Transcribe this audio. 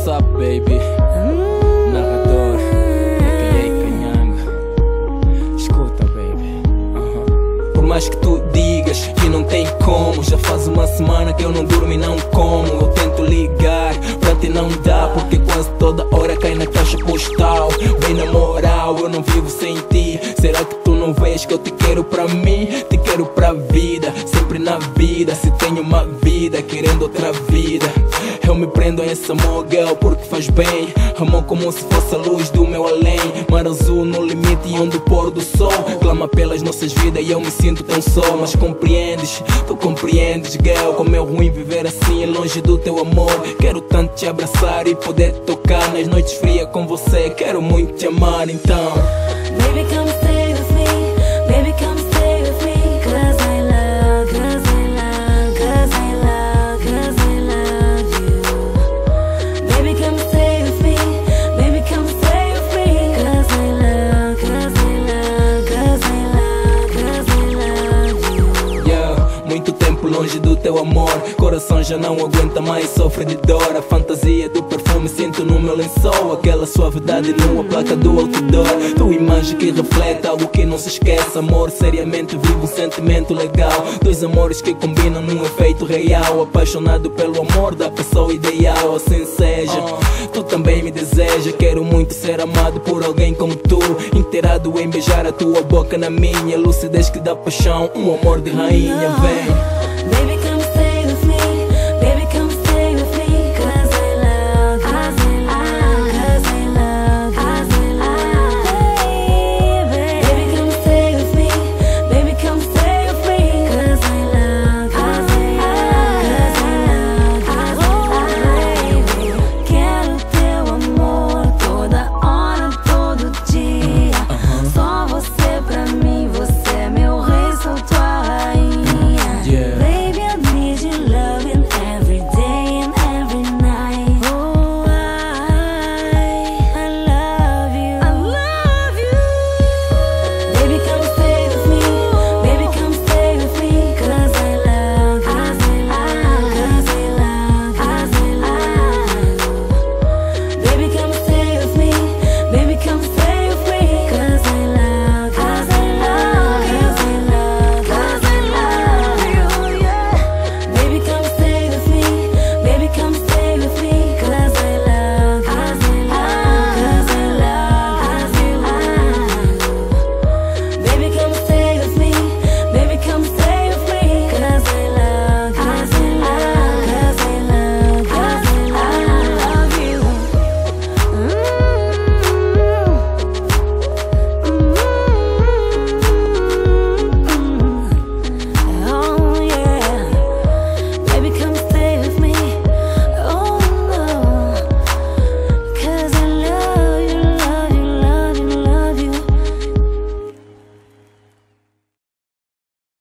What's up, baby? Narrador, a.k.a. Canhanga. Escuta, baby. Por mais que tu digas que não tem como, já faz uma semana que eu não durmo e não como. Eu tento ligar, pra ti não dá, porque quase toda hora cai na caixa postal. Bem na moral, eu não vivo sem ti. Será que tu não vês que eu te quero pra mim? Te quero pra vida, sempre na vida. Se tenho uma vida, querendo outra vida, eu me prendo a esse amor, girl, porque faz bem. Amor como se fosse a luz do meu além. Mar azul no limite e onde o pôr do sol clama pelas nossas vidas e eu me sinto tão só. Mas compreendes, tu compreendes, girl, como é ruim viver assim longe do teu amor. Quero tanto te abraçar e poder te tocar nas noites frias com você. Quero muito te amar, então Baby, come stay with me. Baby, come stay with me. Cause I love, cause I love, cause I love, cause I love you. Baby, come stay with me. Baby, come stay with me. Cause I love, cause I love, cause I love, cause I love you. Yeah, muito tempo longe do teu amor. Coração já não aguenta mais, sofre de dor. A fantasia do perfume sinto no meu lençol. Aquela suavidade numa placa do outdoor. Tua imagem que reflete algo que não se esquece. Amor, seriamente vivo um sentimento legal. Dois amores que combinam num efeito real. Apaixonado pelo amor da pessoa ideal. Assim seja, tu também me deseja. Quero muito ser amado por alguém como tu, inteirado em beijar a tua boca na minha. Lucidez que dá paixão, um amor de rainha, vem. Baby, come